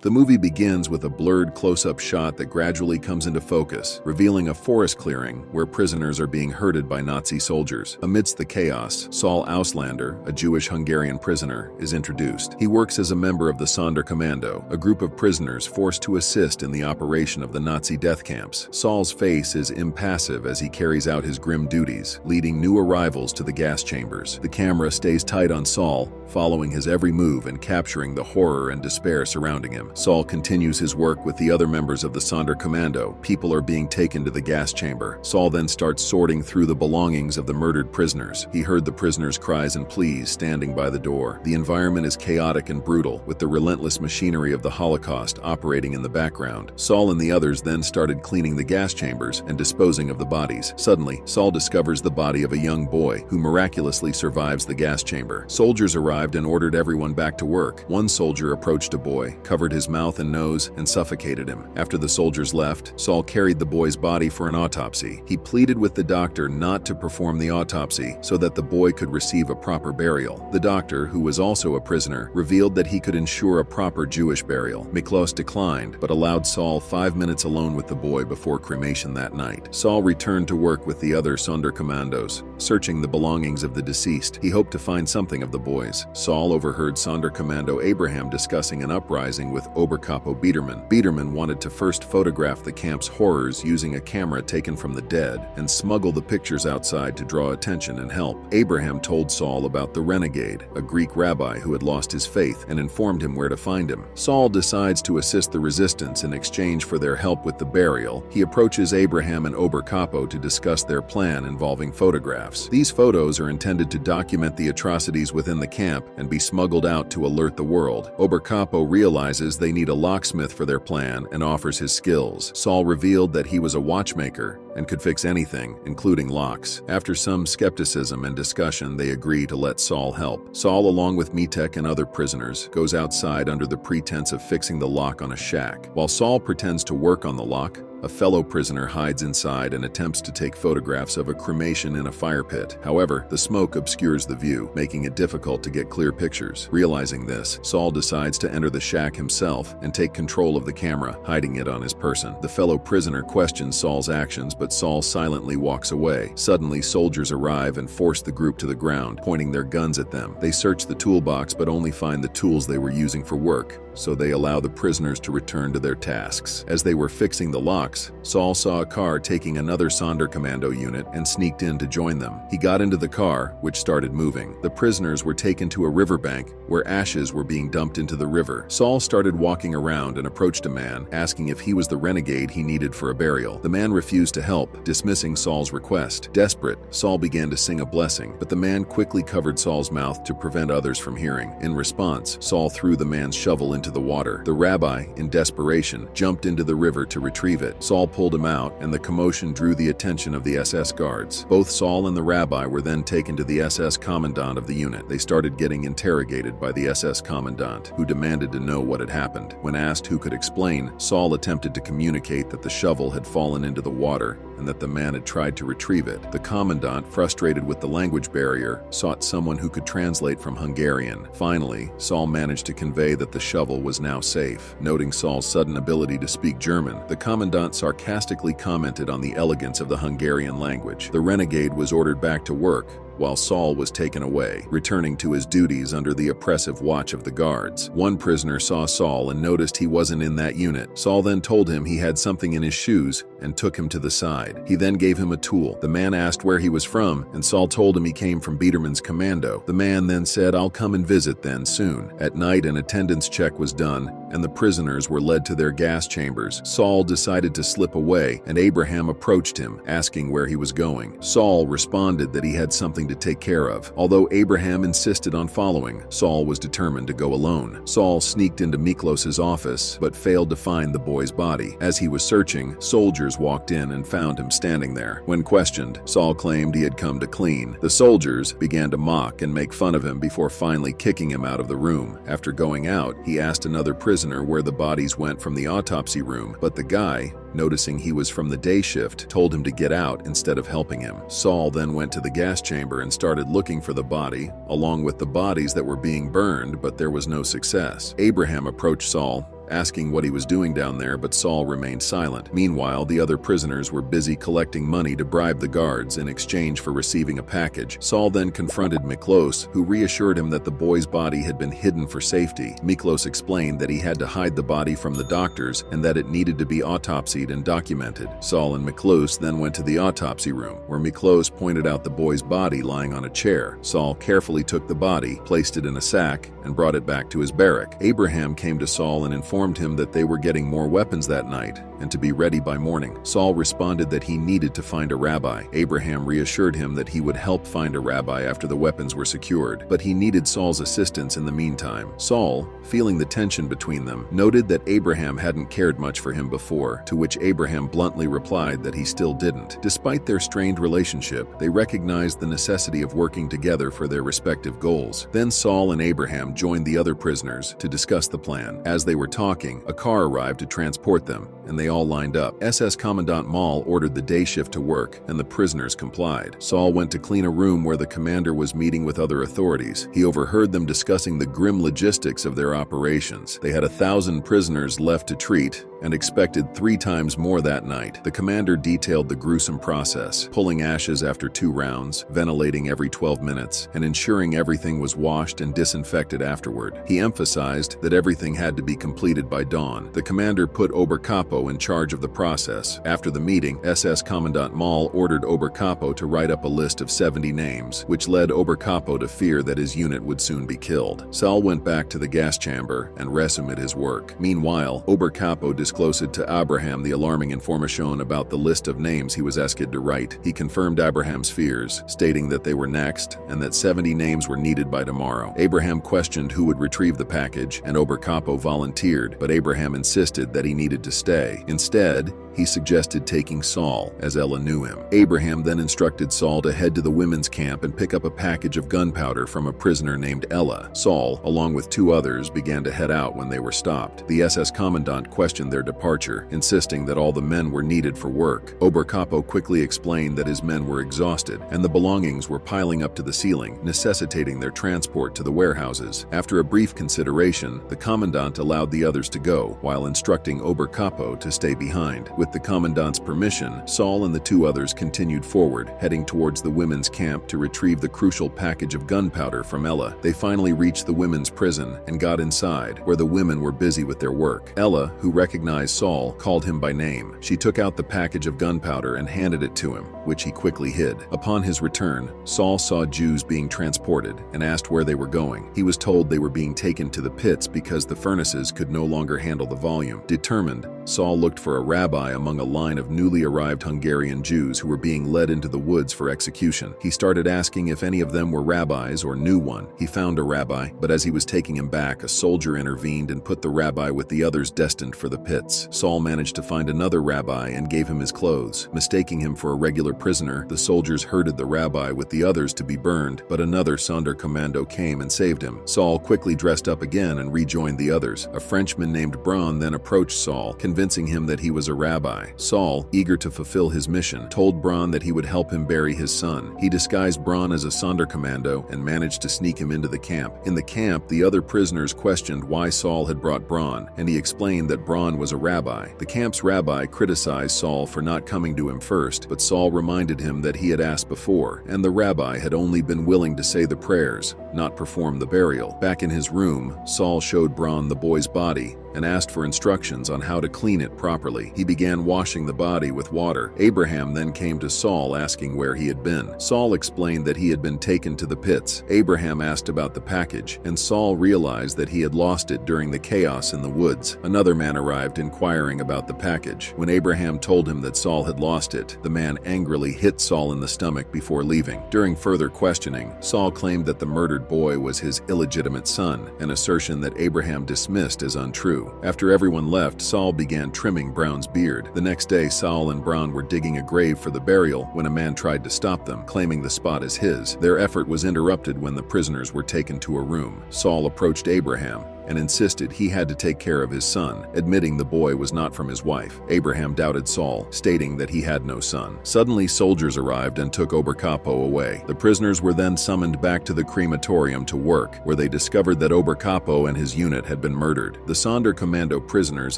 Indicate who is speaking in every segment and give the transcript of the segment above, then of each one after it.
Speaker 1: The movie begins with a blurred close-up shot that gradually comes into focus, revealing a forest clearing where prisoners are being herded by Nazi soldiers. Amidst the chaos, Saul Auslander, a Jewish Hungarian prisoner, is introduced. He works as a member of the Sonderkommando, a group of prisoners forced to assist in the operation of the Nazi death camps. Saul's face is impassive as he carries out his grim duties, leading new arrivals to the gas chambers. The camera stays tight on Saul, following his every move and capturing the horror and despair surrounding him. Saul continues his work with the other members of the Sonderkommando. People are being taken to the gas chamber. Saul then starts sorting through the belongings of the murdered prisoners. He heard the prisoners' cries and pleas standing by the door. The environment is chaotic and brutal, with the relentless machinery of the Holocaust operating in the background. Saul and the others then started cleaning the gas chambers and disposing of the bodies. Suddenly, Saul discovers the body of a young boy who miraculously survives the gas chamber. Soldiers arrived and ordered everyone back to work. One soldier approached a boy, covered his mouth and nose, and suffocated him. After the soldiers left, Saul carried the boy's body for an autopsy. He pleaded with the doctor not to perform the autopsy so that the boy could receive a proper burial. The doctor, who was also a prisoner, revealed that he could ensure a proper Jewish burial. Miklos declined, but allowed Saul 5 minutes alone with the boy before cremation that night. Saul returned to work with the other Sonderkommandos, searching the belongings of the deceased. He hoped to find something of the boys. Saul overheard Sonderkommando Abraham discussing an uprising with Oberkapo Biedermann. Biedermann wanted to first photograph the camp's horrors using a camera taken from the dead and smuggle the pictures outside to draw attention and help. Abraham told Saul about the renegade, a Greek rabbi who had lost his faith, and informed him where to find him. Saul decides to assist the resistance in exchange for their help with the burial. He approaches Abraham and Oberkapo to discuss their plan involving photographs. These photos are intended to document the atrocities within the camp and be smuggled out to alert the world. Oberkapo realizes they need a locksmith for their plan and offers his skills. Saul revealed that he was a watchmaker and could fix anything, including locks. After some skepticism and discussion, they agree to let Saul help. Saul, along with Mitek and other prisoners, goes outside under the pretense of fixing the lock on a shack. While Saul pretends to work on the lock, a fellow prisoner hides inside and attempts to take photographs of a cremation in a fire pit. However, the smoke obscures the view, making it difficult to get clear pictures. Realizing this, Saul decides to enter the shack himself and take control of the camera, hiding it on his person. The fellow prisoner questions Saul's actions, but Saul silently walks away. Suddenly, soldiers arrive and force the group to the ground, pointing their guns at them. They search the toolbox but only find the tools they were using for work, so they allow the prisoners to return to their tasks. As they were fixing the lock, Saul saw a car taking another Sonderkommando unit and sneaked in to join them. He got into the car, which started moving. The prisoners were taken to a riverbank where ashes were being dumped into the river. Saul started walking around and approached a man, asking if he was the renegade he needed for a burial. The man refused to help, dismissing Saul's request. Desperate, Saul began to sing a blessing, but the man quickly covered Saul's mouth to prevent others from hearing. In response, Saul threw the man's shovel into the water. The rabbi, in desperation, jumped into the river to retrieve it. Saul pulled him out, and the commotion drew the attention of the SS guards. Both Saul and the rabbi were then taken to the SS commandant of the unit. They started getting interrogated by the SS commandant, who demanded to know what had happened. When asked who could explain, Saul attempted to communicate that the shovel had fallen into the water and that the man had tried to retrieve it. The commandant, frustrated with the language barrier, sought someone who could translate from Hungarian. Finally, Saul managed to convey that the shovel was now safe. Noting Saul's sudden ability to speak German, the commandant sarcastically commented on the elegance of the Hungarian language. The renegade was ordered back to work, while Saul was taken away, returning to his duties under the oppressive watch of the guards. One prisoner saw Saul and noticed he wasn't in that unit. Saul then told him he had something in his shoes and took him to the side. He then gave him a tool. The man asked where he was from, and Saul told him he came from Biedermann's commando. The man then said, "I'll come and visit then soon." At night, an attendance check was done, and the prisoners were led to their gas chambers. Saul decided to slip away, and Abraham approached him, asking where he was going. Saul responded that he had something to take care of. Although Abraham insisted on following, Saul was determined to go alone. Saul sneaked into Miklos's office, but failed to find the boy's body. As he was searching, soldiers walked in and found him standing there. When questioned, Saul claimed he had come to clean. The soldiers began to mock and make fun of him before finally kicking him out of the room. After going out, he asked another prisoner where the bodies went from the autopsy room, but the guy, noticing he was from the day shift, told him to get out instead of helping him. Saul then went to the gas chamber and started looking for the body, along with the bodies that were being burned, but there was no success. Abraham approached Saul, asking what he was doing down there, but Saul remained silent. Meanwhile, the other prisoners were busy collecting money to bribe the guards in exchange for receiving a package. Saul then confronted Miklos, who reassured him that the boy's body had been hidden for safety. Miklos explained that he had to hide the body from the doctors and that it needed to be autopsied and documented. Saul and Miklos then went to the autopsy room, where Miklos pointed out the boy's body lying on a chair. Saul carefully took the body, placed it in a sack, and brought it back to his barrack. Abraham came to Saul and informed him that they were getting more weapons that night and to be ready by morning. Saul responded that he needed to find a rabbi. Abraham reassured him that he would help find a rabbi after the weapons were secured, but he needed Saul's assistance in the meantime. Saul, feeling the tension between them, noted that Abraham hadn't cared much for him before, to which Abraham bluntly replied that he still didn't. Despite their strained relationship, they recognized the necessity of working together for their respective goals. Then Saul and Abraham joined the other prisoners to discuss the plan. As they were talking, a car arrived to transport them, and they all lined up. SS Commandant Maul ordered the day shift to work, and the prisoners complied. Saul went to clean a room where the commander was meeting with other authorities. He overheard them discussing the grim logistics of their operations. They had 1,000 prisoners left to treat and expected 3 times more that night. The commander detailed the gruesome process, pulling ashes after 2 rounds, ventilating every 12 minutes, and ensuring everything was washed and disinfected afterward. He emphasized that everything had to be completed by dawn. The commander put Oberkapo in charge of the process. After the meeting, SS Commandant Maul ordered Oberkapo to write up a list of 70 names, which led Oberkapo to fear that his unit would soon be killed. Saul went back to the gas chamber and resumed his work. Meanwhile, Oberkapo disclosed to Abraham the alarming information about the list of names he was asked to write. He confirmed Abraham's fears, stating that they were next and that 70 names were needed by tomorrow. Abraham questioned who would retrieve the package, and Oberkapo volunteered, but Abraham insisted that he needed to stay. Instead, he suggested taking Saul, as Ella knew him. Abraham then instructed Saul to head to the women's camp and pick up a package of gunpowder from a prisoner named Ella. Saul, along with 2 others, began to head out when they were stopped. The SS commandant questioned their departure, insisting that all the men were needed for work. Oberkapo quickly explained that his men were exhausted, and the belongings were piling up to the ceiling, necessitating their transport to the warehouses. After a brief consideration, the commandant allowed the others to go, while instructing Oberkapo to stay behind. With the commandant's permission, Saul and the 2 others continued forward, heading towards the women's camp to retrieve the crucial package of gunpowder from Ella. They finally reached the women's prison and got inside, where the women were busy with their work. Ella, who recognized Saul, called him by name. She took out the package of gunpowder and handed it to him, which he quickly hid. Upon his return, Saul saw Jews being transported and asked where they were going. He was told they were being taken to the pits because the furnaces could no longer handle the volume. Determined, Saul looked for a rabbi among a line of newly arrived Hungarian Jews who were being led into the woods for execution. He started asking if any of them were rabbis or knew one. He found a rabbi, but as he was taking him back, a soldier intervened and put the rabbi with the others destined for the pits. Saul managed to find another rabbi and gave him his clothes. Mistaking him for a regular prisoner, the soldiers herded the rabbi with the others to be burned, but another Sonderkommando came and saved him. Saul quickly dressed up again and rejoined the others. A Frenchman named Braun then approached Saul, convincing him that he was a rabbi. Saul, eager to fulfill his mission, told Braun that he would help him bury his son. He disguised Braun as a Sonderkommando and managed to sneak him into the camp. In the camp, the other prisoners questioned why Saul had brought Braun, and he explained that Braun was a rabbi. The camp's rabbi criticized Saul for not coming to him first, but Saul reminded him that he had asked before, and the rabbi had only been willing to say the prayers, not perform the burial. Back in his room, Saul showed Braun the boy's body and asked for instructions on how to clean it properly. He began washing the body with water. Abraham then came to Saul asking where he had been. Saul explained that he had been taken to the pits. Abraham asked about the package, and Saul realized that he had lost it during the chaos in the woods. Another man arrived inquiring about the package. When Abraham told him that Saul had lost it, the man angrily hit Saul in the stomach before leaving. During further questioning, Saul claimed that the murdered boy was his illegitimate son, an assertion that Abraham dismissed as untrue. After everyone left, Saul began trimming Braun's beard. The next day, Saul and Braun were digging a grave for the burial when a man tried to stop them, claiming the spot as his. Their effort was interrupted when the prisoners were taken to a room. Saul approached Abraham and insisted he had to take care of his son, admitting the boy was not from his wife. Abraham doubted Saul, stating that he had no son. Suddenly, soldiers arrived and took Oberkapo away. The prisoners were then summoned back to the crematorium to work, where they discovered that Oberkapo and his unit had been murdered. The Sonderkommando prisoners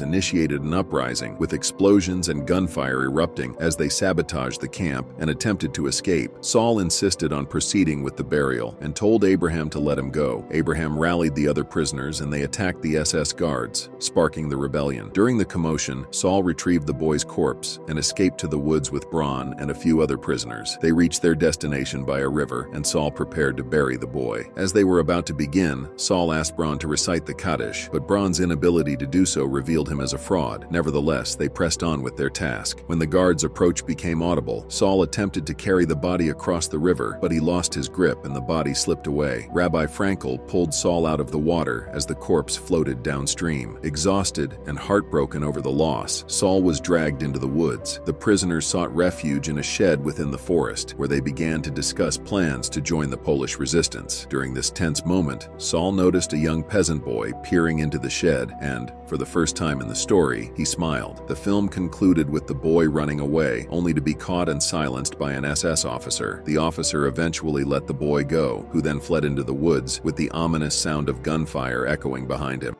Speaker 1: initiated an uprising, with explosions and gunfire erupting as they sabotaged the camp and attempted to escape. Saul insisted on proceeding with the burial and told Abraham to let him go. Abraham rallied the other prisoners and they attacked the SS guards, sparking the rebellion. During the commotion, Saul retrieved the boy's corpse and escaped to the woods with Bronn and a few other prisoners. They reached their destination by a river, and Saul prepared to bury the boy. As they were about to begin, Saul asked Bronn to recite the Kaddish, but Bronn's inability to do so revealed him as a fraud. Nevertheless, they pressed on with their task. When the guards' approach became audible, Saul attempted to carry the body across the river, but he lost his grip and the body slipped away. Rabbi Frankel pulled Saul out of the water as the corpse floated downstream. Exhausted and heartbroken over the loss, Saul was dragged into the woods. The prisoners sought refuge in a shed within the forest, where they began to discuss plans to join the Polish resistance. During this tense moment, Saul noticed a young peasant boy peering into the shed and, for the first time in the story, he smiled. The film concluded with the boy running away, only to be caught and silenced by an SS officer. The officer eventually let the boy go, who then fled into the woods with the ominous sound of gunfire echoing behind him.